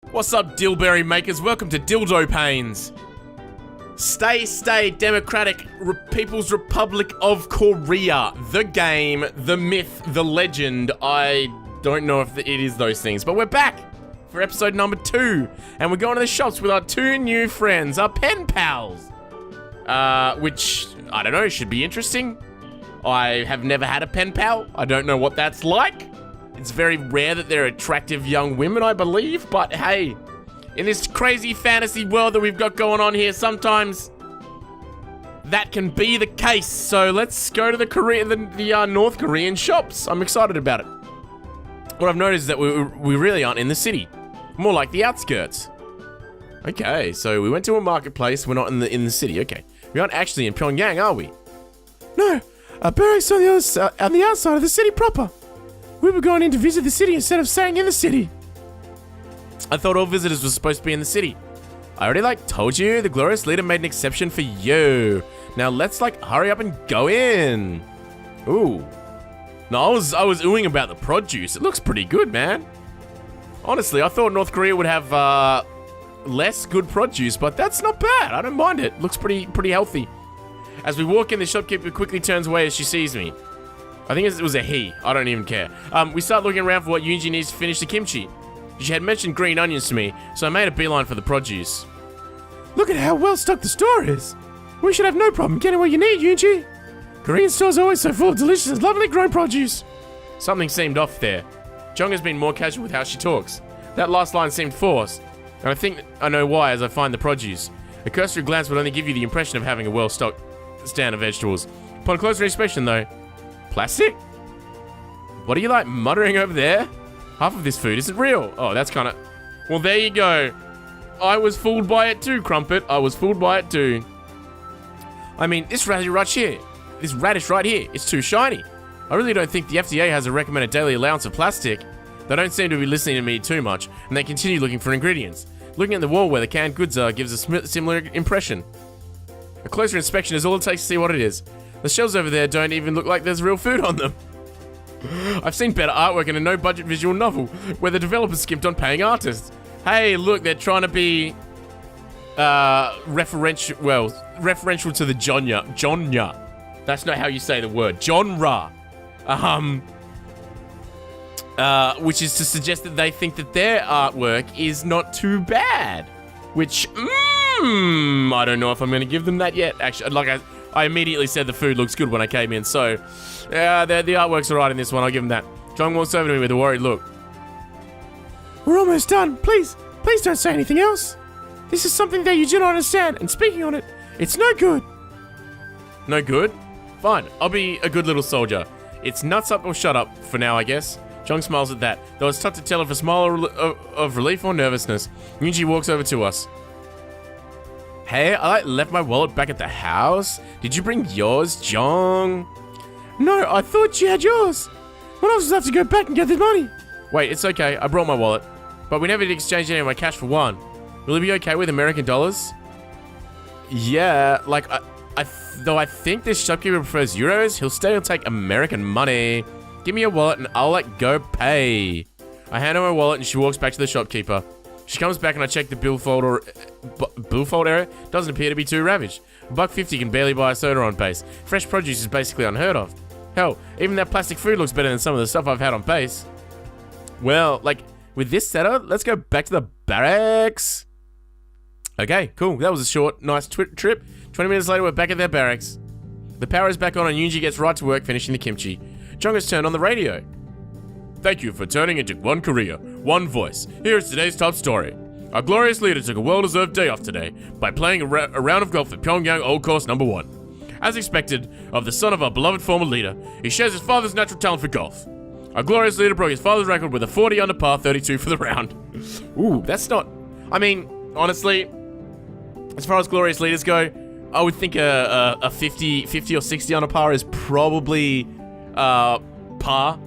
What's up, Dillberry makers? Welcome to Dildo Pains. Stay, Democratic People's Republic of Korea. The game, the myth, the legend. I don't know if it is those things, but we're back for episode number 2. And we're going to the shops with our 2 new friends, our pen pals. Which, I don't know, should be interesting. I have never had a pen pal. I don't know what that's like. It's very rare that they're attractive young women, I believe, but hey, in this crazy fantasy world that we've got going on here, sometimes that can be the case. So let's go to the North Korean shops. I'm excited about it. What I've noticed is that we really aren't in the city, more like the outskirts. Okay, so we went to a marketplace. We're not in the city. Okay, we aren't actually in Pyongyang, are we? No, our barracks on the outside of the city proper. We were going in to visit the city instead of staying in the city. I thought all visitors were supposed to be in the city. I already told you, the glorious leader made an exception for you. Now let's hurry up and go in. Ooh. No, I was oohing about the produce. It looks pretty good, man. Honestly, I thought North Korea would have less good produce, but that's not bad. I don't mind it. Looks pretty healthy. As we walk in, the shopkeeper quickly turns away as she sees me. I think it was a he. I don't even care. We start looking around for what Yoonji needs to finish the kimchi. She had mentioned green onions to me, so I made a beeline for the produce. Look at how well stocked the store is. We should have no problem getting what you need, Yoonji. Korean stores are always so full of delicious and lovely grown produce. Something seemed off there. Jung has been more casual with how she talks. That last line seemed forced, and I think I know why as I find the produce. A cursory glance would only give you the impression of having a well-stocked stand of vegetables. Upon closer inspection, though, plastic? What are you muttering over there? Half of this food isn't real. Oh, that's kind of... Well, there you go. I was fooled by it too, Crumpet. I was fooled by it too. I mean, this radish right here, it's too shiny. I really don't think the FDA has a recommended daily allowance of plastic. They don't seem to be listening to me too much, and they continue looking for ingredients. Looking at the wall where the canned goods are gives a similar impression. A closer inspection is all it takes to see what it is. The shelves over there don't even look like there's real food on them. I've seen better artwork in a no-budget visual novel where the developers skimped on paying artists. Hey, look, they're trying to be referential to the genre. That's not how you say the word. Genre. Which is to suggest that they think that their artwork is not too bad. Which, I don't know if I'm going to give them that yet. Actually, I immediately said the food looks good when I came in, so the artwork's alright in this one, I'll give him that. Jung walks over to me with a worried look. We're almost done. Please don't say anything else. This is something that you do not understand, and speaking on it, it's no good. No good? Fine, I'll be a good little soldier. It's nuts up or shut up for now, I guess. Jung smiles at that, though it's tough to tell if a smile of relief or nervousness. Yoonji walks over to us. Hey, I left my wallet back at the house. Did you bring yours, Jung? No, I thought you had yours. What else does I have to go back and get the money? Wait, it's okay. I brought my wallet. But we never did exchange any of my cash for one. Will it be okay with American dollars? Yeah, though I think this shopkeeper prefers euros, he'll still take American money. Give me your wallet and I'll go pay. I hand her my wallet and she walks back to the shopkeeper. She comes back and I check the billfold area. Doesn't appear to be too ravaged. $1.50 can barely buy a soda on base. Fresh produce is basically unheard of. Hell, even that plastic food looks better than some of the stuff I've had on base. Well, with this setup, let's go back to the barracks. Okay, cool. That was a short, nice trip. 20 minutes later, we're back at their barracks. The power is back on and Yoonji gets right to work finishing the kimchi. Jung has turned on the radio. Thank you for turning into one Korea, one voice. Here is today's top story. Our glorious leader took a well-deserved day off today by playing a round of golf at Pyongyang Old Course number 1. As expected of the son of our beloved former leader, he shares his father's natural talent for golf. Our glorious leader broke his father's record with a 40 under par 32 for the round. Ooh, that's not... I mean, honestly, as far as glorious leaders go, I would think a 50 or 60 under par is probably par.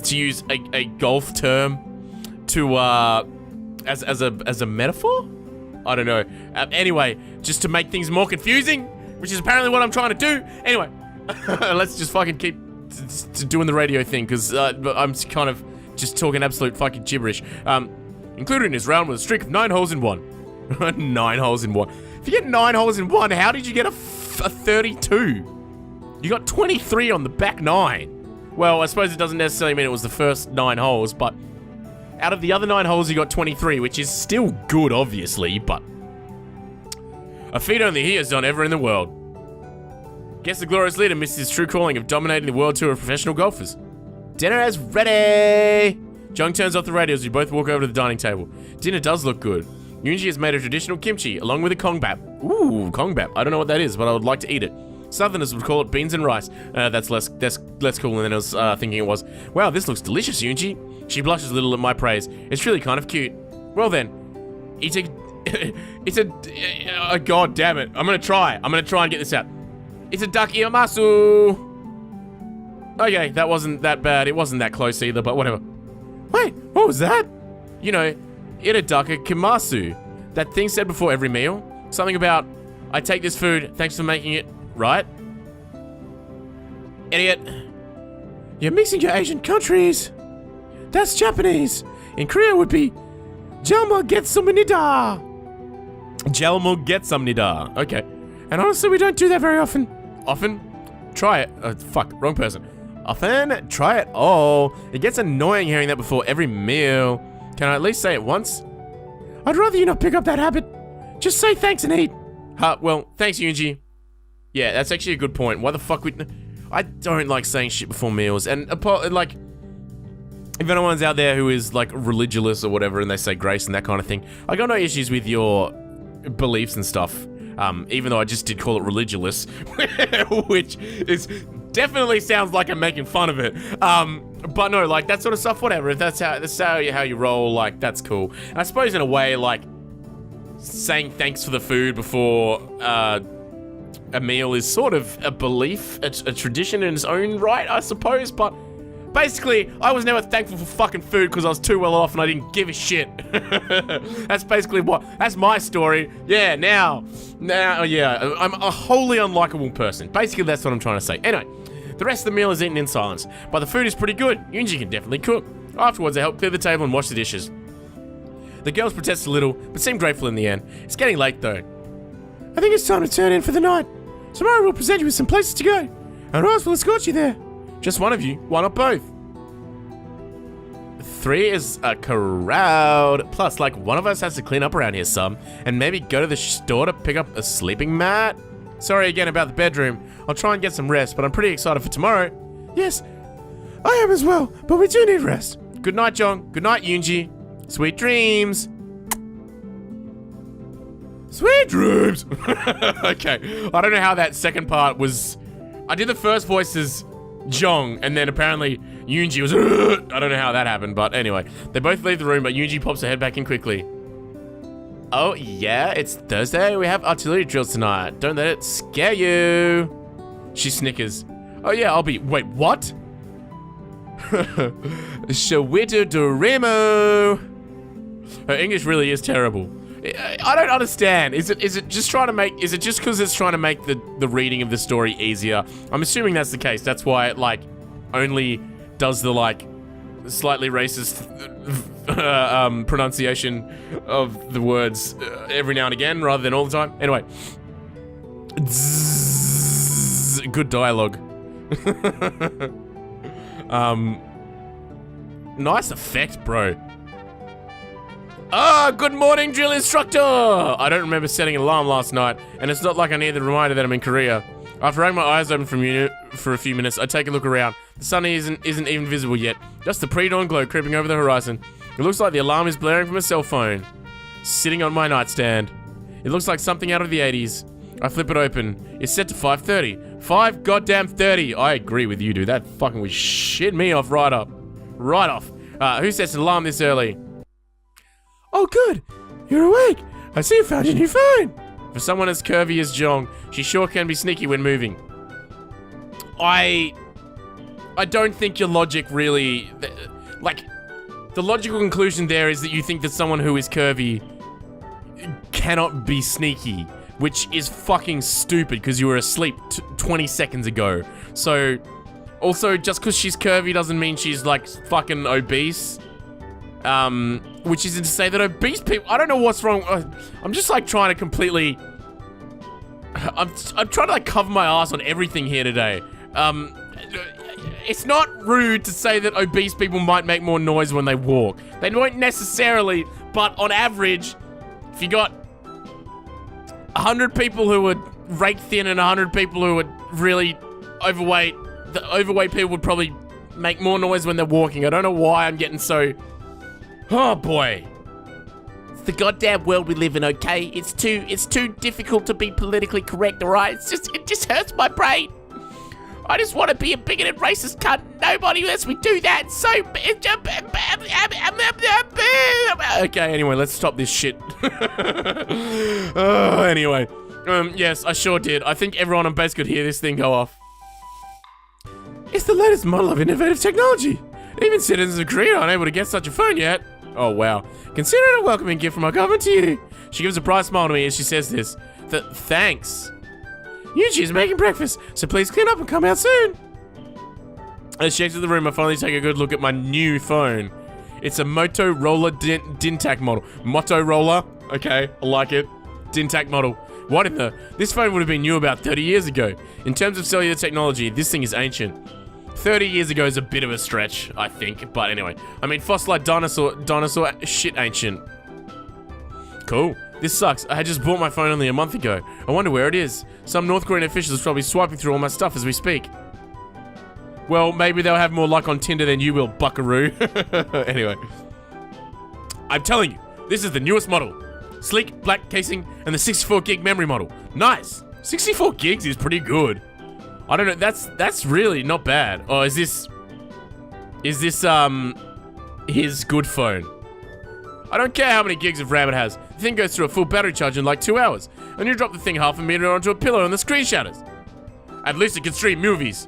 To use a golf term to as a metaphor? I don't know. Anyway, just to make things more confusing, which is apparently what I'm trying to do. Anyway, let's just fucking keep doing the radio thing, because I'm kind of just talking absolute fucking gibberish. Included in his round was a streak of 9 holes in 1. 9 holes in 1. If you get 9 holes in 1, how did you get a 32? You got 23 on the back 9. Well, I suppose it doesn't necessarily mean it was the first 9 holes, but out of the other 9 holes, you got 23, which is still good, obviously, but a feat only he has done ever in the world. Guess the glorious leader missed his true calling of dominating the world tour of professional golfers. Dinner is ready! Jung turns off the radio as we both walk over to the dining table. Dinner does look good. Yoonji has made a traditional kimchi, along with a kongbap. Ooh, kongbap. I don't know what that is, but I would like to eat it. Southerners would call it beans and rice. That's less cool than I was thinking it was. Wow, this looks delicious, Yoonji. She blushes a little at my praise. It's really kind of cute. Well then, oh, god damn it. I'm gonna try and get this out. It's a duck iomasu. Okay, that wasn't that bad. It wasn't that close either, but whatever. Wait, what was that? You know, itadaka kimasu. That thing said before every meal. Something about, I take this food, thanks for making it, right? Idiot. You're mixing your Asian countries. That's Japanese. In Korea would be, Jalma getsamnida. Jalma getsamnida. Okay. And honestly, we don't do that very often. Often? Try it. Fuck, wrong person. Often? Try it all. It gets annoying hearing that before every meal. Can I at least say it once? I'd rather you not pick up that habit. Just say thanks and eat. Well, thanks, Yoonji. Yeah, that's actually a good point. Why the fuck would... I don't like saying shit before meals. And, like, if anyone's out there who is, like, religious or whatever and they say grace and that kind of thing, I got no issues with your beliefs and stuff. Even though I just did call it religious, which is definitely sounds like I'm making fun of it. But no, like that sort of stuff, whatever. If that's how you roll, like that's cool. And I suppose in a way, like saying thanks for the food before a meal is sort of a belief, a tradition in its own right, I suppose. But basically, I was never thankful for fucking food because I was too well off and I didn't give a shit. That's basically that's my story. Yeah, now, yeah, I'm a wholly unlikable person. Basically, that's what I'm trying to say. Anyway, the rest of the meal is eaten in silence, but the food is pretty good. Yoonji can definitely cook. Afterwards, I help clear the table and wash the dishes. The girls protest a little, but seem grateful in the end. It's getting late though. I think it's time to turn in for the night. Tomorrow we'll present you with some places to go, and Ross will escort you there. Just one of you, why not both? 3 is a crowd. Plus, like, one of us has to clean up around here some, and maybe go to the store to pick up a sleeping mat. Sorry again about the bedroom. I'll try and get some rest, but I'm pretty excited for tomorrow. Yes, I am as well, but we do need rest. Good night, Jong. Good night, Yoonji. Sweet dreams. Sweet dreams. Okay, I don't know how that second part was. I did the first voice as Jong, and then apparently Yoonji was I don't know how that happened, but anyway. They both leave the room, but Yoonji pops her head back in quickly. Oh yeah, it's Thursday. We have artillery drills tonight. Don't let it scare you. She snickers. Oh yeah, I'll be... Wait, what? Shawita Doremo. Her English really is terrible. I don't understand. Is it just trying to make... Is it just because it's trying to make the reading of the story easier? I'm assuming that's the case. That's why it, like, only does the, like, slightly racist pronunciation of the words every now and again rather than all the time. Anyway. Zzz, good dialogue. Nice effect, bro. Ah, good morning, drill instructor! I don't remember setting an alarm last night, and it's not like I need the reminder that I'm in Korea. After having my eyes open for a few minutes, I take a look around. The sun isn't even visible yet. Just the pre-dawn glow creeping over the horizon. It looks like the alarm is blaring from a cell phone. Sitting on my nightstand. It looks like something out of the 80s. I flip it open. It's set to 5:30. 5 goddamn 30. I agree with you, dude. That fucking would shit me off right up. Right off. Who sets an alarm this early? Oh, good. You're awake. I see you found your new phone. For someone as curvy as Jong, she sure can be sneaky when moving. I don't think your logic really... Like, the logical conclusion there is that you think that someone who is curvy cannot be sneaky, which is fucking stupid because you were asleep 20 seconds ago. So, also, just because she's curvy doesn't mean she's, like, fucking obese. which isn't to say that obese people, I don't know what's wrong. I'm just like trying to completely, I'm trying to like cover my ass on everything here today. It's not rude to say that obese people might make more noise when they walk. They won't necessarily, but on average, if you got 100 people who are rake thin and 100 people who are really overweight, the overweight people would probably make more noise when they're walking. I don't know why I'm getting so... Oh boy. It's the goddamn world we live in, okay? It's too difficult to be politically correct, alright? It just hurts my brain. I just want to be a bigoted racist cunt. Nobody lets me do that. So... Okay, anyway, let's stop this shit. Anyway. Yes, I sure did. I think everyone on base could hear this thing go off. It's the latest model of innovative technology. Even citizens of Korea aren't able to get such a phone yet. Oh, wow. Consider it a welcoming gift from our government to you. She gives a bright smile to me as she says this. Thanks. Yuji is making breakfast, so please clean up and come out soon. As she exits the room, I finally take a good look at my new phone. It's a Motorola Dintac model. Motorola? Okay, I like it. Dintac model. What in the... This phone would have been new about 30 years ago. In terms of cellular technology, this thing is ancient. 30 years ago is a bit of a stretch, I think. But anyway, I mean, fossilized dinosaur shit ancient. Cool. This sucks. I had just bought my phone only a month ago. I wonder where it is. Some North Korean officials are probably swiping through all my stuff as we speak. Well, maybe they'll have more luck on Tinder than you will, buckaroo. Anyway. I'm telling you, this is the newest model. Sleek, black casing, and the 64 gig memory model. Nice. 64 gigs is pretty good. I don't know, that's really not bad. Oh, is this his good phone? I don't care how many gigs of RAM it has. The thing goes through a full battery charge in like 2 hours. And you drop the thing half a meter onto a pillow and the screen shatters. At least it can stream movies.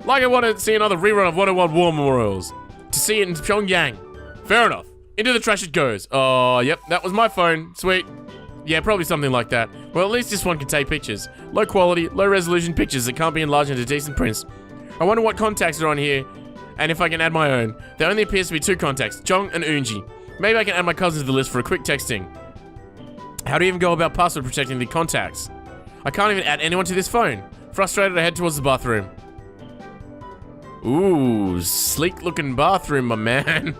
Like I want to see another rerun of 101 War Memorials. To see it in Pyongyang. Fair enough. Into the trash it goes. Oh, yep, that was my phone. Sweet. Yeah, probably something like that. Well, at least this one can take pictures. Low quality, low resolution pictures that can't be enlarged into decent prints. I wonder what contacts are on here, and if I can add my own. There only appears to be 2 contacts, Jong and Unji. Maybe I can add my cousin to the list for a quick texting. How do you even go about password protecting the contacts? I can't even add anyone to this phone. Frustrated, I head towards the bathroom. Ooh, sleek looking bathroom, my man.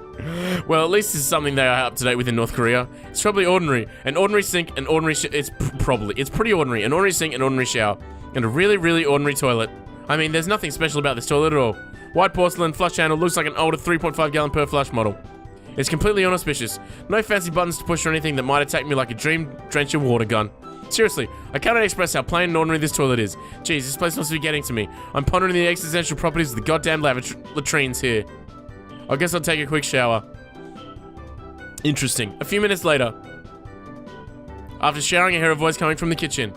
Well, at least this is something they are up to date with in North Korea. It's probably ordinary. An ordinary sink, an ordinary it's pretty ordinary. An ordinary sink, an ordinary shower, and a really, really ordinary toilet. I mean, there's nothing special about this toilet at all. White porcelain, flush handle, looks like an older 3.5 gallon per flush model. It's completely unauspicious. No fancy buttons to push or anything that might attack me like a dream drencher water gun. Seriously, I cannot express how plain and ordinary this toilet is. Jeez, this place must be getting to me. I'm pondering the existential properties of the goddamn latrines here. I guess I'll take a quick shower. Interesting. A few minutes later. After showering, I hear a voice coming from the kitchen.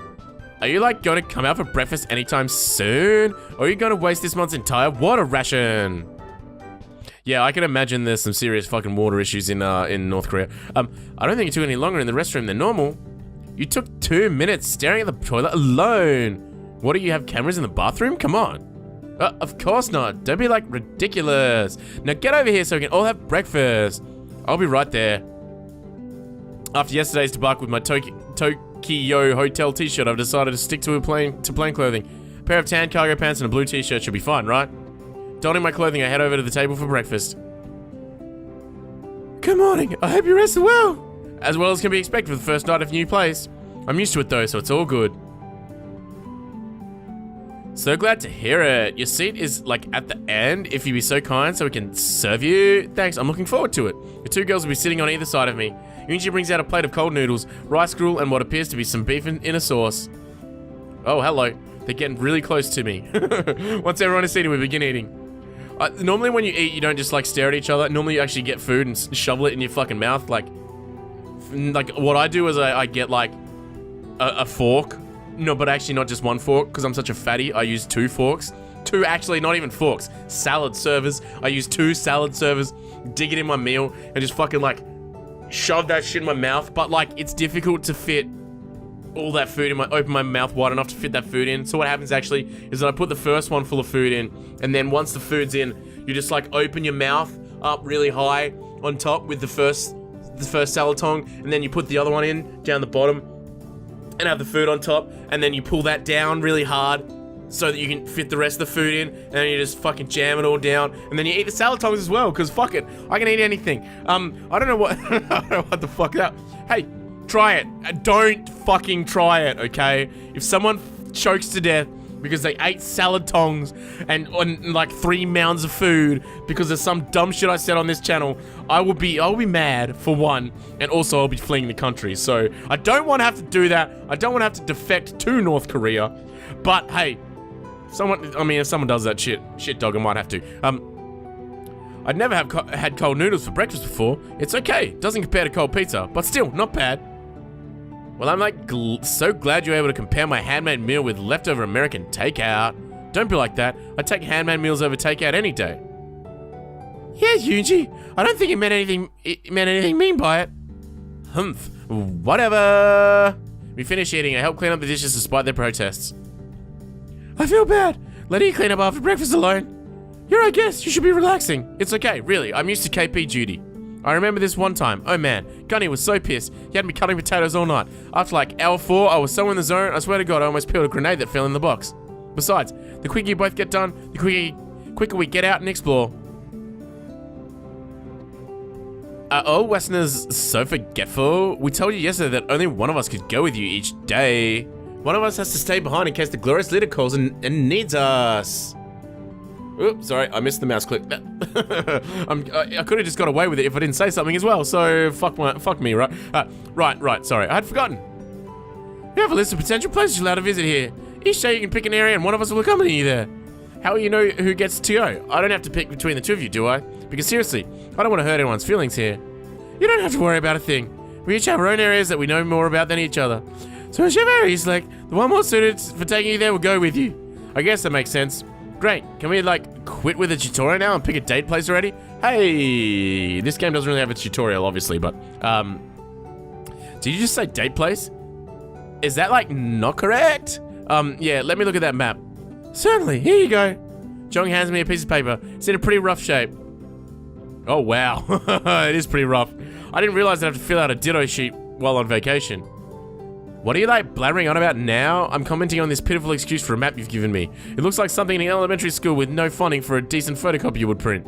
Are you like going to come out for breakfast anytime soon? Or are you going to waste this month's entire water ration? Yeah, I can imagine there's some serious fucking water issues in North Korea. I don't think it took any longer in the restroom than normal. You took 2 minutes staring at the toilet alone. What, do you have cameras in the bathroom? Come on. Of course not. Don't be like ridiculous. Now get over here so we can all have breakfast. I'll be right there. After yesterday's debacle with my Tokyo hotel t-shirt, I've decided to stick to plain clothing. A pair of tan cargo pants and a blue t-shirt should be fine, right? Donning my clothing, I head over to the table for breakfast. Good morning. I hope you rested well. As well as can be expected for the first night of a new place. I'm used to it though, so it's all good. So glad to hear it. Your seat is like at the end, if you'd be so kind, so we can serve you. Thanks, I'm looking forward to it. The 2 girls will be sitting on either side of me. Yunji brings out a plate of cold noodles, rice gruel, and what appears to be some beef in a sauce. Oh, hello. They're getting really close to me. Once everyone is seated, we begin eating. Normally when you eat, you don't just like stare at each other. Normally you actually get food and shovel it in your fucking mouth. Like what I do is I get like a fork. No, but actually not just one fork, because I'm such a fatty. I use 2 forks. 2, actually, not even forks. Salad servers. I use 2 salad servers, dig it in my meal, and just fucking like shove that shit in my mouth. But like, it's difficult to fit all that food in open my mouth wide enough to fit that food in. So what happens actually is that I put the first one full of food in, and then once the food's in, you just like open your mouth up really high on top with the first the first salad tong, and then you put the other one in down the bottom, and have the food on top, and then you pull that down really hard so that you can fit the rest of the food in, and then you just fucking jam it all down, and then you eat the salad tongs as well, because fuck it, I can eat anything. I don't know what, I don't know what the fuck that. Hey, try it. Don't fucking try it, okay? If someone chokes to death because they ate salad tongs and like 3 mounds of food because of some dumb shit I said on this channel, I will be mad, for one, and also I'll be fleeing the country. So I don't want to have to do that. I don't want to have to defect to North Korea. But hey, if someone does that shit dog, I might have to. I'd never had cold noodles for breakfast before. It's okay. Doesn't compare to cold pizza, but still not bad. Well, I'm like so glad you're able to compare my handmade meal with leftover American takeout. Don't be like that. I take handmade meals over takeout any day. Yeah, Yuji. I don't think it meant anything mean by it. Humph. Whatever. We finish eating. I help clean up the dishes despite their protests. I feel bad. Letting you clean up after breakfast alone. You're our guest. You should be relaxing. It's okay, really. I'm used to KP duty. I remember this one time. Oh man, Gunny was so pissed. He had me cutting potatoes all night. After like hour 4, I was so in the zone, I swear to God, I almost peeled a grenade that fell in the box. Besides, the quicker you both get done, the quicker we get out and explore. Oh, Westerners so forgetful. We told you yesterday that only one of us could go with you each day. One of us has to stay behind in case the glorious leader calls and needs us. Oops, sorry, I missed the mouse click. I could have just got away with it if I didn't say something as well, so fuck me, right? Right, sorry, I had forgotten. We have a list of potential places you're allowed to visit here. Each day you can pick an area and one of us will accompany you there. How will you know who gets to go? I don't have to pick between the two of you, do I? Because seriously, I don't want to hurt anyone's feelings here. You don't have to worry about a thing. We each have our own areas that we know more about than each other. So whichever area you select, the one more suited for taking you there will go with you. I guess that makes sense. Great. Can we, like, quit with the tutorial now and pick a date place already? Hey! This game doesn't really have a tutorial, obviously, but, did you just say date place? Is that, like, not correct? Yeah, let me look at that map. Certainly. Here you go. Jong hands me a piece of paper. It's in a pretty rough shape. Oh, wow. It is pretty rough. I didn't realize I'd have to fill out a ditto sheet while on vacation. What are you, like, blabbering on about now? I'm commenting on this pitiful excuse for a map you've given me. It looks like something in elementary school with no funding for a decent photocopy you would print.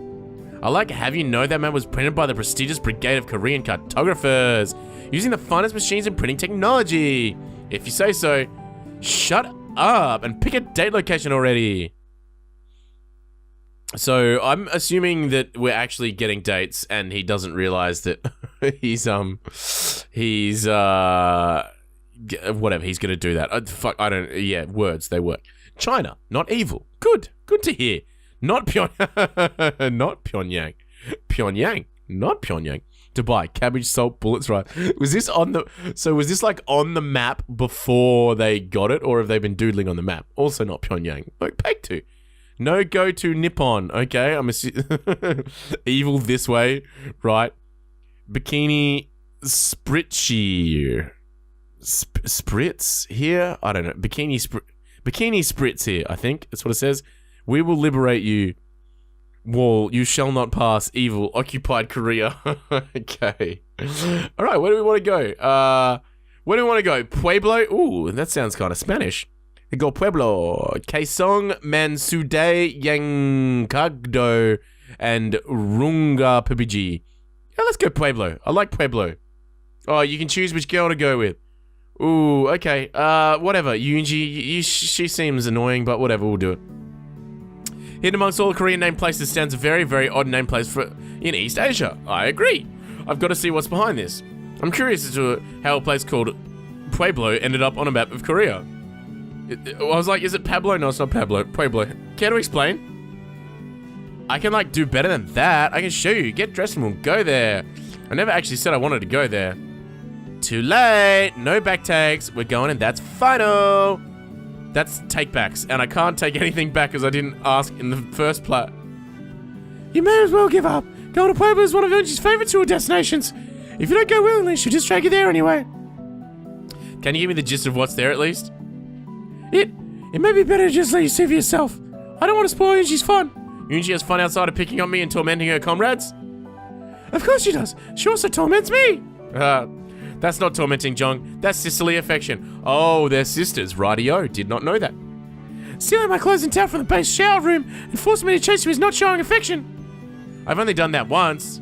I like to have you know that map was printed by the prestigious brigade of Korean cartographers, using the finest machines and printing technology. If you say so, shut up and pick a date location already. So I'm assuming that we're actually getting dates and he doesn't realize that he's whatever, he's gonna do that. Fuck, I don't, yeah, words, they work. China, not evil. Good to hear. Not Pyongyang. Not Pyongyang. Pyongyang, not Pyongyang. Dubai, cabbage, salt, bullets, right. Was this like on the map before they got it, or have they been doodling on the map? Also not Pyongyang. Like, Paektu. No go to Nippon, okay? I'm evil this way, right? Bikini Spritzy. Spritz here? I don't know. Bikini Spritz here, I think. That's what it says. We will liberate you. Wall, you shall not pass. Evil, occupied Korea. Okay. Alright, where do we want to go? Where do we want to go? Pueblo? Ooh, that sounds kind of Spanish. We go Pueblo. Kaesong, Mansudae, Yankagdo, and Runga Pibiji. Yeah, let's go Pueblo. I like Pueblo. Oh, you can choose which girl to go with. Ooh, okay. Whatever. Yoonji, she seems annoying, but whatever, we'll do it. Hidden amongst all the Korean named places stands a very, very odd name place in East Asia. I agree. I've got to see what's behind this. I'm curious as to how a place called Pueblo ended up on a map of Korea. I was like, is it Pablo? No, it's not Pablo. Pueblo. Care to explain? I can, like, do better than that. I can show you. Get dressed and we'll go there. I never actually said I wanted to go there. Too late. No back takes. We're going and that's final. That's take backs. And I can't take anything back because I didn't ask in the first place. You may as well give up. Going to Pueblo is one of Unji's favorite tour destinations. If you don't go willingly, she'll just drag you there anyway. Can you give me the gist of what's there at least? It may be better to just let you see for yourself. I don't want to spoil Unji's fun. Unji has fun outside of picking on me and tormenting her comrades. Of course she does. She also torments me. That's not tormenting, Jong. That's sisterly affection. Oh, they're sisters. Rightio. Did not know that. Stealing my clothes in town from the base shower room and forcing me to chase you is not showing affection. I've only done that once.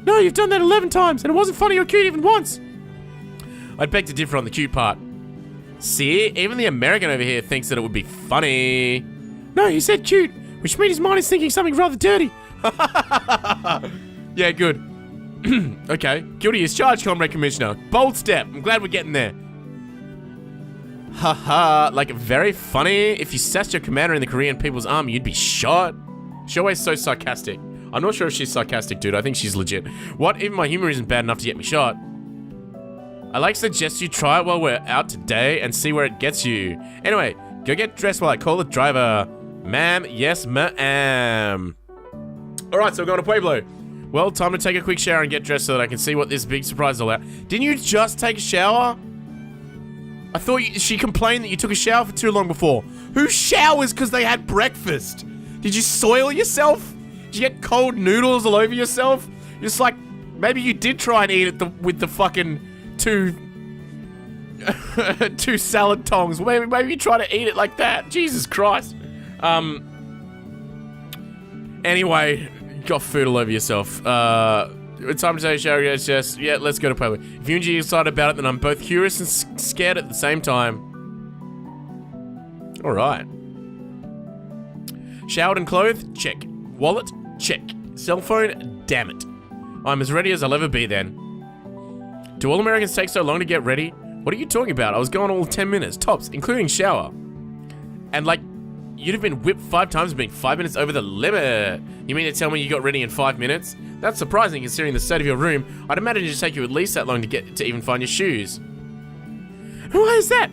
No, you've done that 11 times, and it wasn't funny or cute even once. I'd beg to differ on the cute part. See, even the American over here thinks that it would be funny. No, he said cute, which means his mind is thinking something rather dirty. Yeah, good. Okay, guilty as charged, Comrade Commissioner. Bold step. I'm glad we're getting there. Haha, like very funny. If you sassed your commander in the Korean People's Army, you'd be shot. She's always so sarcastic. I'm not sure if she's sarcastic, dude. I think she's legit. What? Even my humor isn't bad enough to get me shot. I like to suggest you try it while we're out today and see where it gets you. Anyway, go get dressed while I call the driver. Ma'am, yes, ma'am. Alright, so we're going to Pueblo. Well, time to take a quick shower and get dressed so that I can see what this big surprise is all about. Didn't you just take a shower? I thought she complained that you took a shower for too long before. Who showers because they had breakfast? Did you soil yourself? Did you get cold noodles all over yourself? Just like, maybe you did try and eat it with the fucking two salad tongs. Maybe you try to eat it like that. Jesus Christ. Anyway, got food all over yourself. It's time to take a shower. Yes. Yeah, let's go to Pueblo. If you and G are excited about it, then I'm both curious and scared at the same time. Alright. Showered and clothed? Check. Wallet? Check. Cell phone? Damn it. I'm as ready as I'll ever be then. Do all Americans take so long to get ready? What are you talking about? I was gone all 10 minutes, tops, including shower. And like, you'd have been whipped 5 times and been 5 minutes over the limit. You mean to tell me you got ready in 5 minutes? That's surprising considering the state of your room. I'd imagine it'd take you at least that long to even find your shoes. Why is that?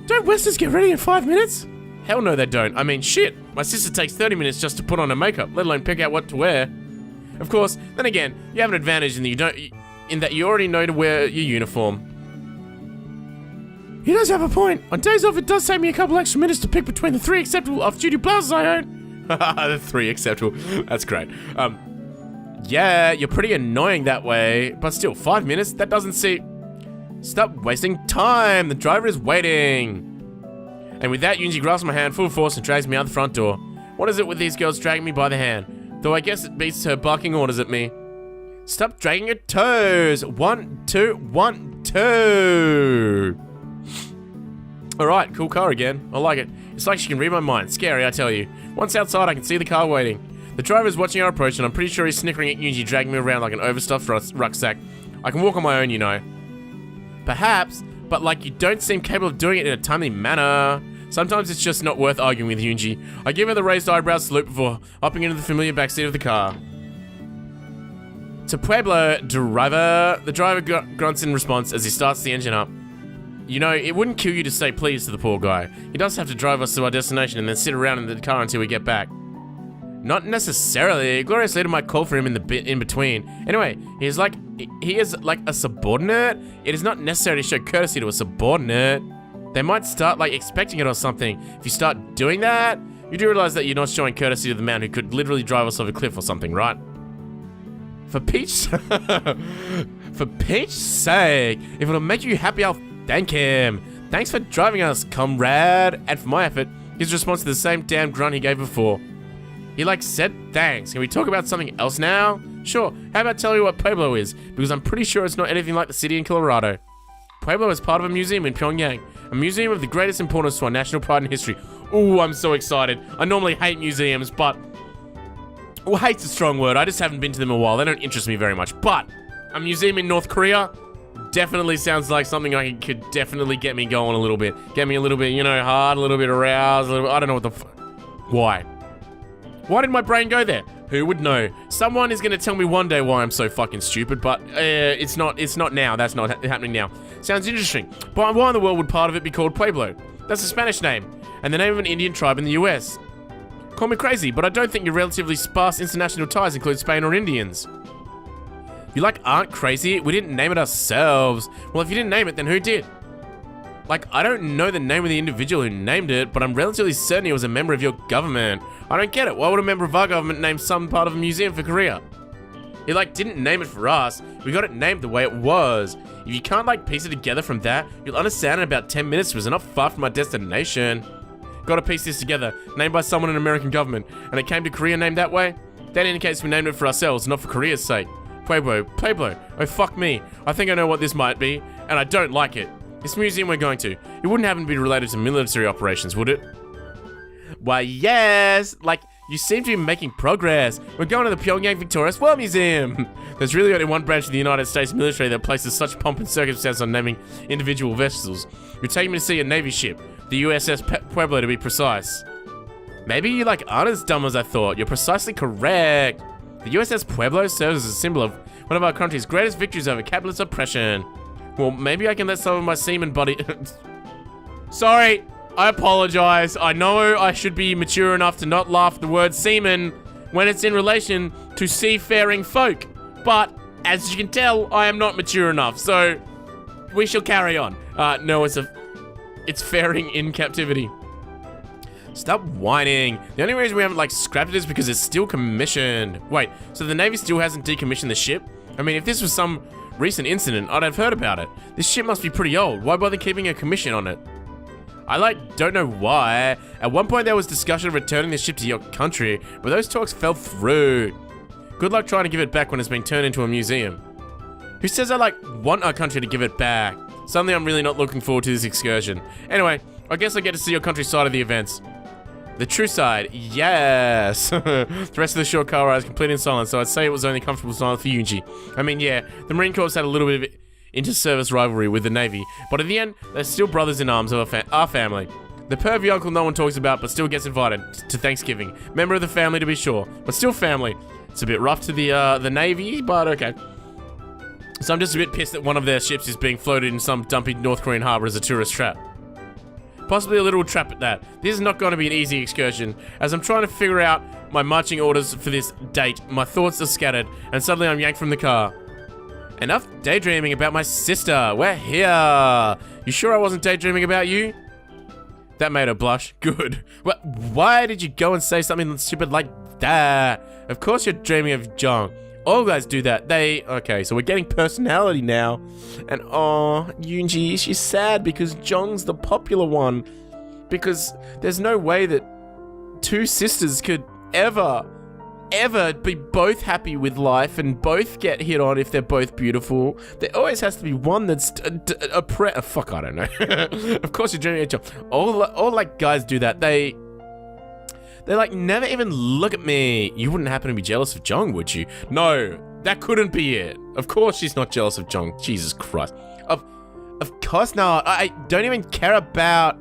Don't Westerners get ready in 5 minutes? Hell no they don't. I mean, shit. My sister takes 30 minutes just to put on her makeup, let alone pick out what to wear. Of course, then again, you have an advantage in that you already know to wear your uniform. He does have a point. On days off, it does take me a couple extra minutes to pick between the 3 acceptable off-duty blouses I own. The 3 acceptable. That's great. Yeah, you're pretty annoying that way, but still, 5 minutes? That doesn't seem... Stop wasting time. The driver is waiting. And with that, Yunji grasps my hand full force and drags me out the front door. What is it with these girls dragging me by the hand? Though I guess it beats her barking orders at me. Stop dragging your toes. 1, 2, 1, 2. Alright, cool car again. I like it. It's like she can read my mind. Scary, I tell you. Once outside, I can see the car waiting. The driver's watching our approach, and I'm pretty sure he's snickering at Yunji, dragging me around like an overstuffed rucksack. I can walk on my own, you know. Perhaps, but like you don't seem capable of doing it in a timely manner. Sometimes it's just not worth arguing with Yunji. I give her the raised eyebrow salute before hopping into the familiar backseat of the car. To Pueblo, driver. The driver grunts in response as he starts the engine up. You know, it wouldn't kill you to say please to the poor guy. He does have to drive us to our destination and then sit around in the car until we get back. Not necessarily. Glorious leader might call for him in the in between. Anyway, he is like a subordinate. It is not necessary to show courtesy to a subordinate. They might start like expecting it or something. If you start doing that, you do realize that you're not showing courtesy to the man who could literally drive us off a cliff or something, right? For Peach's sake, if it'll make you happy, I'll thank him. Thanks for driving us, comrade. And for my effort, his response to the same damn grunt he gave before. He like said thanks. Can we talk about something else now? Sure, how about telling you what Pueblo is? Because I'm pretty sure it's not anything like the city in Colorado. Pueblo is part of a museum in Pyongyang. A museum of the greatest importance to our national pride and history. Ooh, I'm so excited. I normally hate museums, but... Well, hate's a strong word. I just haven't been to them in a while. They don't interest me very much. But a museum in North Korea definitely sounds like something I could definitely get me going a little bit. Get me a little bit, you know, hard, a little bit aroused, a little bit, I don't know what the Why? Why did my brain go there? Who would know? Someone is going to tell me one day why I'm so fucking stupid, but it's not now. That's not happening now. Sounds interesting. But why in the world would part of it be called Pueblo? That's a Spanish name, and the name of an Indian tribe in the US. Call me crazy, but I don't think your relatively sparse international ties include Spain or Indians. You like aren't crazy? We didn't name it ourselves. Well, if you didn't name it, then who did? Like, I don't know the name of the individual who named it, but I'm relatively certain he was a member of your government. I don't get it. Why would a member of our government name some part of a museum for Korea? He, like, didn't name it for us. We got it named the way it was. If you can't, like, piece it together from that, you'll understand in about 10 minutes because we're not far from our destination. Gotta piece this together. Named by someone in the American government. And it came to Korea named that way? That indicates we named it for ourselves, not for Korea's sake. Pueblo. Oh, fuck me. I think I know what this might be, and I don't like it. This museum we're going to, it wouldn't happen to be related to military operations, would it? Why, yes! Like, you seem to be making progress. We're going to the Pyongyang Victorious War Museum. There's really only one branch of the United States military that places such pomp and circumstance on naming individual vessels. You're taking me to see a Navy ship, the USS Pueblo to be precise. Maybe you like aren't as dumb as I thought. You're precisely correct. The USS Pueblo serves as a symbol of one of our country's greatest victories over capitalist oppression. Well, maybe I can let some of my seaman buddy... Sorry, I apologize. I know I should be mature enough to not laugh at the word seaman when it's in relation to seafaring folk. But, as you can tell, I am not mature enough, so we shall carry on. No, it's faring in captivity. Stop whining. The only reason we haven't, like, scrapped it is because it's still commissioned. Wait, so the Navy still hasn't decommissioned the ship? I mean, if this was some recent incident, I'd have heard about it. This ship must be pretty old. Why bother keeping a commission on it? I, like, don't know why. At one point, there was discussion of returning the ship to your country, but those talks fell through. Good luck trying to give it back when it's been turned into a museum. Who says I, like, want our country to give it back? Suddenly, I'm really not looking forward to this excursion. Anyway, I guess I get to see your country's side of the events. The true side, yes. The rest of the short car ride is complete in silence, so I'd say it was only comfortable silence for Yunji. I mean, yeah, the Marine Corps had a little bit of inter-service rivalry with the Navy, but in the end, they're still brothers in arms of our family. The pervy uncle no one talks about, but still gets invited to Thanksgiving. Member of the family to be sure, but still family. It's a bit rough to the Navy, but okay. So I'm just a bit pissed that one of their ships is being floated in some dumpy North Korean harbor as a tourist trap. Possibly a little trap at that. This is not going to be an easy excursion. As I'm trying to figure out my marching orders for this date, my thoughts are scattered, and suddenly I'm yanked from the car. Enough daydreaming about my sister. We're here. You sure I wasn't daydreaming about you? That made her blush. Good. Why did you go and say something stupid like that? Of course you're dreaming of Jong. All guys do that. Okay, so we're getting personality now. And oh, Yoonji, she's sad because Jong's the popular one. Because there's no way that two sisters could ever be both happy with life and both get hit on if they're both beautiful. There always has to be one that's fuck, I don't know. Of course you're dreaming of Jong. All like guys do that. They like never even look at me. You wouldn't happen to be jealous of Jong, would you? No, that couldn't be it. Of course she's not jealous of Jong. Jesus Christ. Of course not. I don't even care about...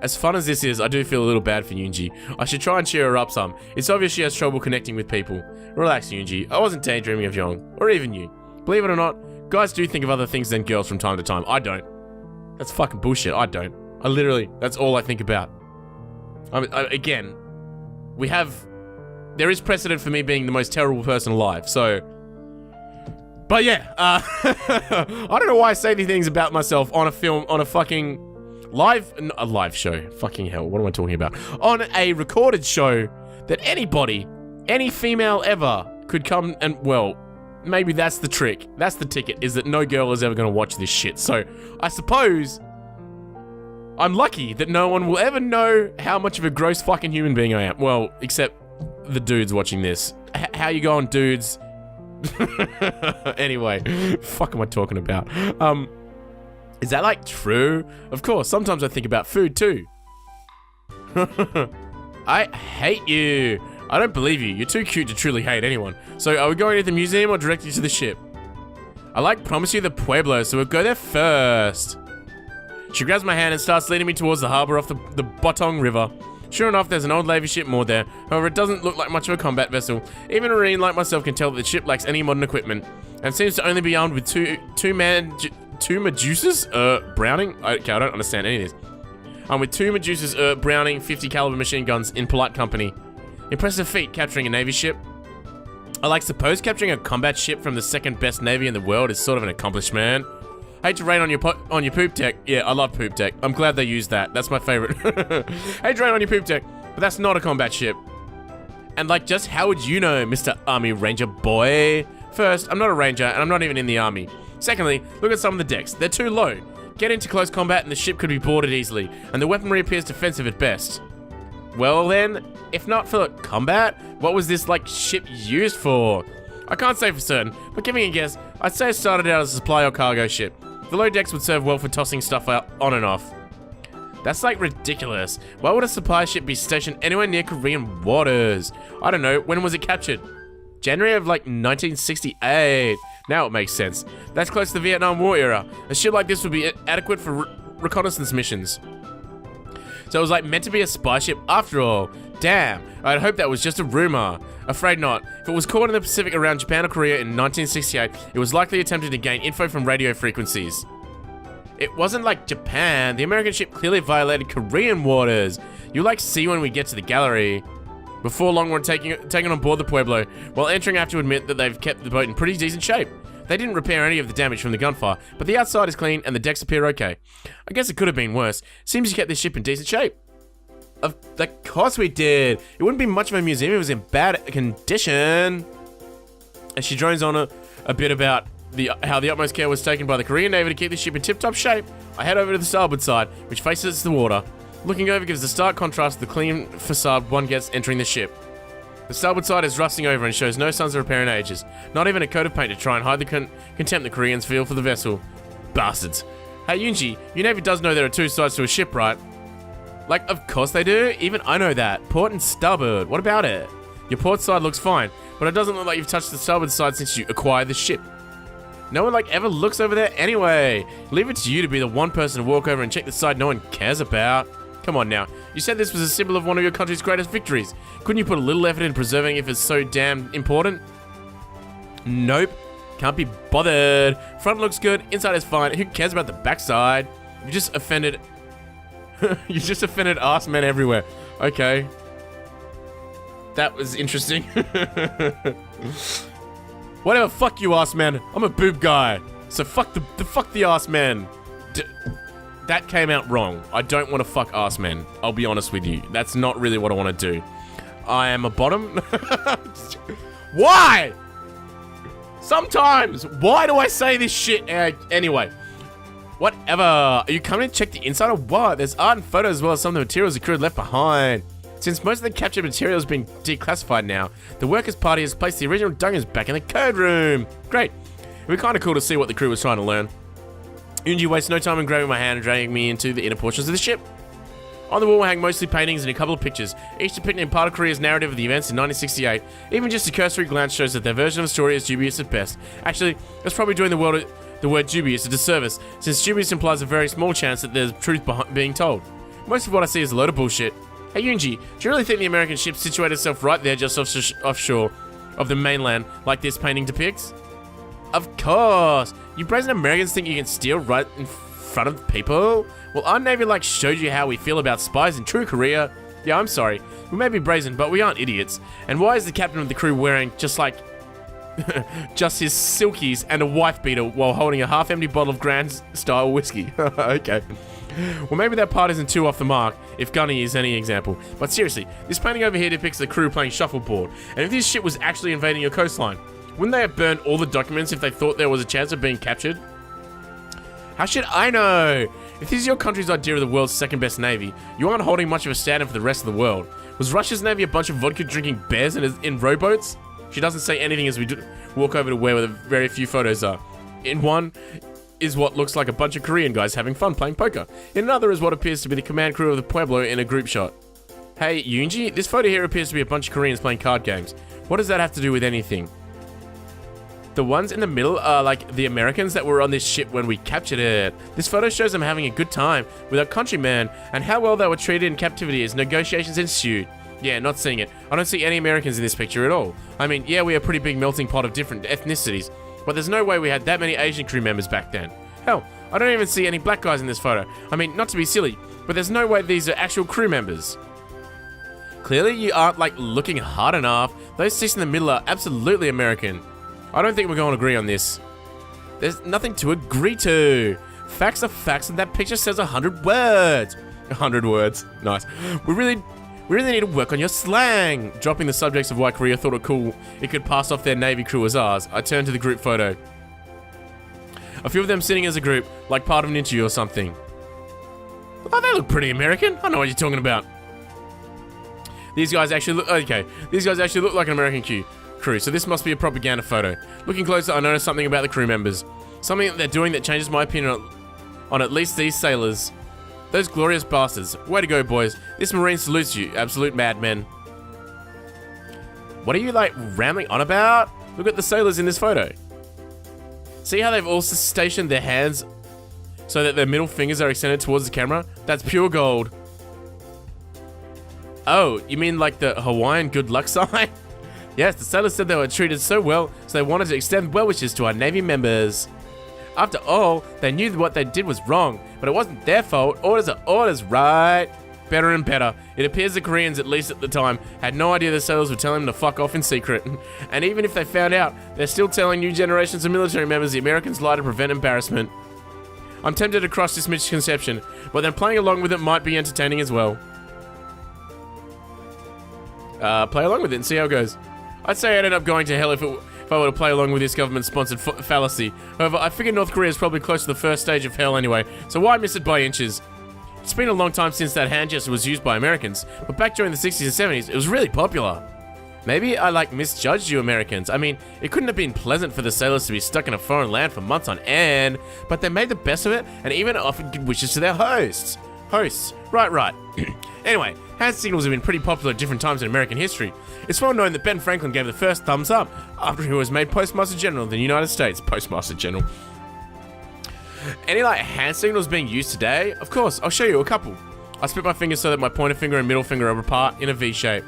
As fun as this is, I do feel a little bad for Yoonji. I should try and cheer her up some. It's obvious she has trouble connecting with people. Relax, Yoonji. I wasn't daydreaming of Jong. Or even you. Believe it or not, guys do think of other things than girls from time to time. I don't. That's fucking bullshit. I don't. That's all I think about. Again... there is precedent for me being the most terrible person alive, so... But yeah, I don't know why I say these things about myself on a fucking a live show. Fucking hell, what am I talking about? On a recorded show that anybody, any female ever, could come and, well, maybe that's the trick. That's the ticket, is that no girl is ever gonna watch this shit. So, I suppose... I'm lucky that no one will ever know how much of a gross fucking human being I am. Well, except the dudes watching this. How you going, dudes? Anyway, fuck am I talking about? Is that like true? Of course, sometimes I think about food too. I hate you. I don't believe you. You're too cute to truly hate anyone. So are we going to the museum or directly to the ship? I promise you the Pueblo, so we'll go there first. She grabs my hand and starts leading me towards the harbor off the Botong River. Sure enough, there's an old Navy ship moored there. However, it doesn't look like much of a combat vessel. Even a Marine like myself can tell that the ship lacks any modern equipment, and seems to only be armed with two Medusas? Browning? Okay, I don't understand any of this. With two Medusas, Browning 50 caliber machine guns in polite company. Impressive feat capturing a Navy ship. I suppose capturing a combat ship from the second best Navy in the world is sort of an accomplishment. Hate to rain on your poop deck. Yeah, I love poop deck. I'm glad they used that. That's my favorite. Hate to rain on your poop deck, but that's not a combat ship. And just how would you know, Mr. Army Ranger boy? First, I'm not a ranger, and I'm not even in the army. Secondly, look at some of the decks. They're too low. Get into close combat and the ship could be boarded easily, and the weaponry appears defensive at best. Well then, if not for combat, what was this, like, ship used for? I can't say for certain, but giving a guess, I'd say it started out as a supply or cargo ship. The low decks would serve well for tossing stuff out on and off. That's like ridiculous. Why would a supply ship be stationed anywhere near Korean waters? I don't know, when was it captured? January of like 1968. Now it makes sense. That's close to the Vietnam War era. A ship like this would be adequate for reconnaissance missions. So it was like meant to be a spy ship after all. Damn, I'd hope that was just a rumor. Afraid not. If it was caught in the Pacific around Japan or Korea in 1968, it was likely attempting to gain info from radio frequencies. It wasn't like Japan. The American ship clearly violated Korean waters. You'll like see when we get to the gallery. Before long, we're taking on board the Pueblo. While entering, I have to admit that they've kept the boat in pretty decent shape. They didn't repair any of the damage from the gunfire, but the outside is clean and the decks appear okay. I guess it could have been worse. Seems you kept this ship in decent shape. Of course we did. It wouldn't be much of a museum if it was in bad condition. As she drones on a bit about how the utmost care was taken by the Korean Navy to keep the ship in tip-top shape, I head over to the starboard side, which faces the water. Looking over gives a stark contrast to the clean facade one gets entering the ship. The starboard side is rusting over and shows no signs of repair in ages. Not even a coat of paint to try and hide the contempt the Koreans feel for the vessel. Bastards. Hey Yoonji, your Navy does know there are two sides to a ship, right? Like, of course they do. Even I know that. Port and starboard. What about it? Your port side looks fine, but it doesn't look like you've touched the starboard side since you acquired the ship. No one ever looks over there anyway. Leave it to you to be the one person to walk over and check the side no one cares about. Come on now. You said this was a symbol of one of your country's greatest victories. Couldn't you put a little effort in preserving it if it's so damn important? Nope. Can't be bothered. Front looks good. Inside is fine. Who cares about the backside? You just offended... you just offended arse men everywhere. Okay. That was interesting. Whatever, fuck you, arse man. I'm a boob guy. So fuck the arse man. That came out wrong. I don't want to fuck arse men. I'll be honest with you. That's not really what I want to do. I am a bottom. Why? Sometimes. Why do I say this shit? Anyway. Whatever. Are you coming to check the inside or what? There's art and photos as well as some of the materials the crew had left behind. Since most of the captured material has been declassified now, the Workers' Party has placed the original Dungans back in the code room. Great. It would be kind of cool to see what the crew was trying to learn. Yoonji wastes no time in grabbing my hand and dragging me into the inner portions of the ship. On the wall hang mostly paintings and a couple of pictures, each depicting part of Korea's narrative of the events in 1968. Even just a cursory glance shows that their version of the story is dubious at best. Actually, that's probably doing the word dubious a disservice, since dubious implies a very small chance that there's truth being told. Most of what I see is a load of bullshit. Hey Yoonji, do you really think the American ship situated itself right there just offshore of the mainland like this painting depicts? Of course! You brazen Americans think you can steal right in front of people? Well, our Navy showed you how we feel about spies in true Korea. Yeah, I'm sorry. We may be brazen, but we aren't idiots. And why is the captain of the crew wearing just his silkies and a wife beater while holding a half-empty bottle of Grand-style whiskey? Okay. Well, maybe that part isn't too off the mark, if Gunny is any example. But seriously, this painting over here depicts the crew playing shuffleboard. And if this ship was actually invading your coastline, wouldn't they have burned all the documents if they thought there was a chance of being captured? How should I know? If this is your country's idea of the world's second best navy, you aren't holding much of a stand-in for the rest of the world. Was Russia's navy a bunch of vodka-drinking bears in rowboats? She doesn't say anything as we walk over to where the very few photos are. In one is what looks like a bunch of Korean guys having fun playing poker. In another is what appears to be the command crew of the Pueblo in a group shot. Hey, Yoonji, this photo here appears to be a bunch of Koreans playing card games. What does that have to do with anything? The ones in the middle are like the Americans that were on this ship when we captured it. This photo shows them having a good time with our countrymen and how well they were treated in captivity as negotiations ensued. Yeah, not seeing it. I don't see any Americans in this picture at all. I mean, yeah, we are a pretty big melting pot of different ethnicities, but there's no way we had that many Asian crew members back then. Hell, I don't even see any black guys in this photo. I mean, not to be silly, but there's no way these are actual crew members. Clearly you aren't looking hard enough. Those six in the middle are absolutely American. I don't think we're going to agree on this. There's nothing to agree to. Facts are facts and that picture says 100 words. 100 words. Nice. We We really need to work on your slang. Dropping the subjects of why Korea thought it cool it could pass off their Navy crew as ours, I turned to the group photo. A few of them sitting as a group, like part of an interview or something. Oh, they look pretty American. I know what you're talking about. These guys actually look... Okay, these guys actually look like an American crew, so this must be a propaganda photo. Looking closer, I noticed something about the crew members. Something that they're doing that changes my opinion on at least these sailors. Those glorious bastards. Way to go, boys. This Marine salutes you, absolute madmen. What are you, like, rambling on about? Look at the sailors in this photo. See how they've also stationed their hands so that their middle fingers are extended towards the camera? That's pure gold. Oh, you mean like the Hawaiian good luck sign? Yes, the sailors said they were treated so well, so they wanted to extend well wishes to our Navy members. After all, they knew what they did was wrong, but it wasn't their fault. Orders are orders, right? Better and better. It appears the Koreans, at least at the time, had no idea the sailors were telling them to fuck off in secret. And even if they found out, they're still telling new generations of military members the Americans lie to prevent embarrassment. I'm tempted to crush this misconception, but then playing along with it might be entertaining as well. Play along with it and see how it goes. I'd say I'd end up going to hell if I were to play along with this government-sponsored fallacy. However, I figure North Korea is probably close to the first stage of hell anyway, so why miss it by inches? It's been a long time since that hand gesture was used by Americans, but back during the 60s and 70s, it was really popular. Maybe I, like, misjudged you Americans. I mean, it couldn't have been pleasant for the sailors to be stuck in a foreign land for months on end, but they made the best of it and even offered good wishes to their hosts. Right. Anyway, hand signals have been pretty popular at different times in American history. It's well known that Ben Franklin gave the first thumbs up after he was made Postmaster General of the United States. Postmaster General. Any, like, hand signals being used today? Of course, I'll show you a couple. I split my fingers so that my pointer finger and middle finger are apart in a V shape.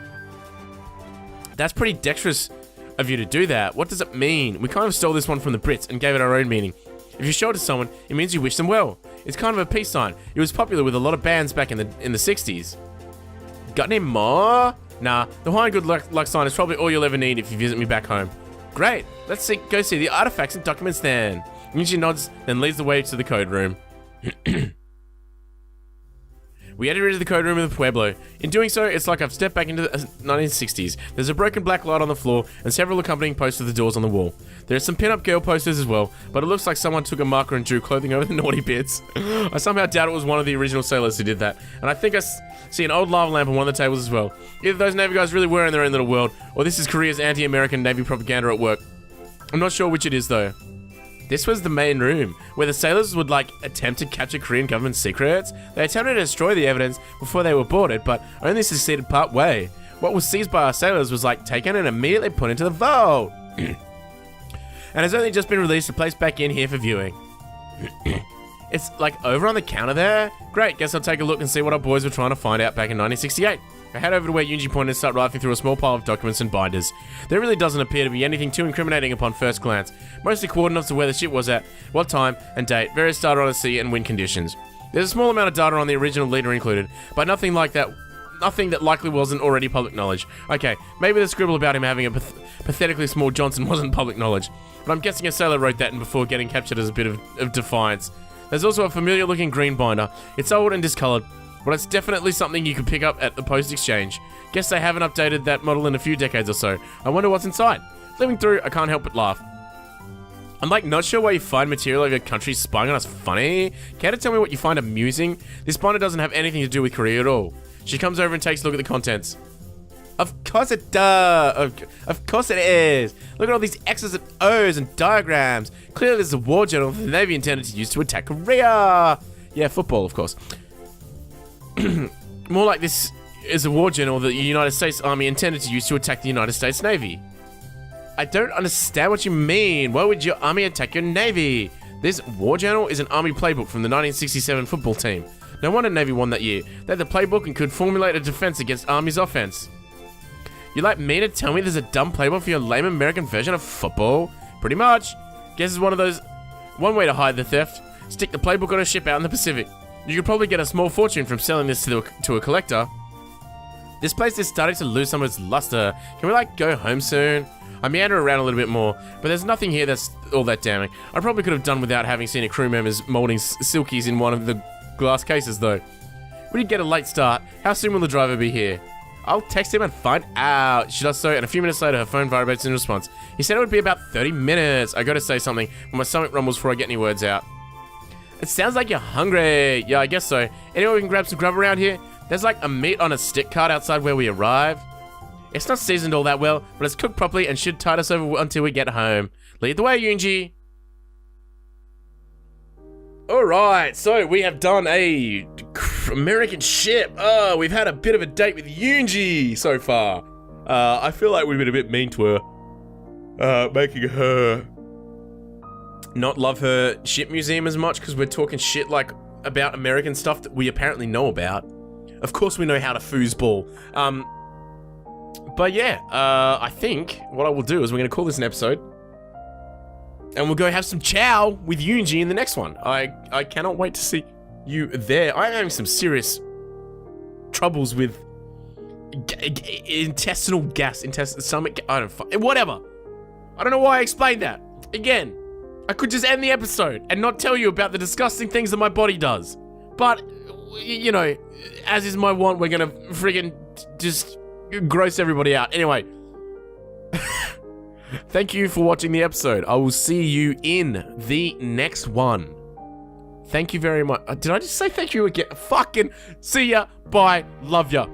That's pretty dexterous of you to do that. What does it mean? We kind of stole this one from the Brits and gave it our own meaning. If you show it to someone, it means you wish them well. It's kind of a peace sign. It was popular with a lot of bands back in the 60s. Got any more? Nah, the Hawaiian good luck sign is probably all you'll ever need if you visit me back home. Great, let's go see the artifacts and documents then. Yuji nods, then leads the way to the code room. We entered into the code room of the Pueblo. In doing so, it's like I've stepped back into the 1960s. There's a broken black light on the floor and several accompanying posters of the doors on the wall. There's some pin-up girl posters as well, but it looks like someone took a marker and drew clothing over the naughty bits. I somehow doubt it was one of the original sailors who did that. And I think I see an old lava lamp on one of the tables as well. Either those Navy guys really were in their own little world, or this is Korea's anti-American Navy propaganda at work. I'm not sure which it is though. This was the main room, where the sailors would, like, attempt to capture Korean government secrets. They attempted to destroy the evidence before they were boarded, but only succeeded part way. What was seized by our sailors was, like, taken and immediately put into the vault. And has only just been released to place back in here for viewing. It's, like, over on the counter there? Great, guess I'll take a look and see what our boys were trying to find out back in 1968. I head over to where Yunji pointed and start rifling through a small pile of documents and binders. There really doesn't appear to be anything too incriminating upon first glance. Mostly coordinates of where the ship was at, what time and date, various data on the sea and wind conditions. There's a small amount of data on the original leader included, but nothing that likely wasn't already public knowledge. Okay, maybe the scribble about him having a pathetically small Johnson wasn't public knowledge, but I'm guessing a sailor wrote that and before getting captured as a bit of defiance. There's also a familiar looking green binder. It's old and discolored, but it's definitely something you could pick up at the post exchange. Guess they haven't updated that model in a few decades or so. I wonder what's inside. Flipping through, I can't help but laugh. I'm like not sure why you find material of your country spying on us funny. Care to tell me what you find amusing? This binder doesn't have anything to do with Korea at all. She comes over and takes a look at the contents. Of course it does. Of course it is. Look at all these X's and O's and diagrams. Clearly this is a war journal that the Navy intended to use to attack Korea. Yeah, football, of course. More like this is a war journal that the United States Army intended to use to attack the United States Navy. I don't understand what you mean. Why would your army attack your Navy? This war journal is an Army playbook from the 1967 football team. No wonder Navy won that year. They had the playbook and could formulate a defense against Army's offense. You like me to tell me there's a dumb playbook for your lame American version of football? Pretty much. Guess it's one way to hide the theft. Stick the playbook on a ship out in the Pacific. You could probably get a small fortune from selling this to a collector. This place is starting to lose some of its luster. Can we, like, go home soon? I meander around a little bit more, but there's nothing here that's all that damning. I probably could have done without having seen a crew member's molding silkies in one of the glass cases, though. We did get a late start. How soon will the driver be here? I'll text him and find out. She does so, and a few minutes later, her phone vibrates in response. He said it would be about 30 minutes. I gotta say something, but my stomach rumbles before I get any words out. It sounds like you're hungry. Yeah, I guess so. Anyway, we can grab some grub around here. There's like a meat on a stick cart outside where we arrive. It's not seasoned all that well, but it's cooked properly and should tide us over until we get home. Lead the way, Yoonji. Alright, so we have done a American ship. Oh, we've had a bit of a date with Yoonji so far. I feel like we've been a bit mean to her. Making her not love her ship museum as much because we're talking shit like about American stuff that we apparently know about. Of course we know how to foosball. But yeah, I think what I will do is we're going to call this an episode. And we'll go have some chow with Yoonji in the next one. I cannot wait to see you there. I'm having some serious troubles with intestinal gas, stomach, whatever. I don't know why I explained that. Again, I could just end the episode and not tell you about the disgusting things that my body does. But, you know, as is my want, we're gonna friggin' just gross everybody out. Anyway. Thank you for watching the episode. I will see you in the next one. Thank you very much. Did I just say thank you again? Fucking see ya. Bye. Love ya.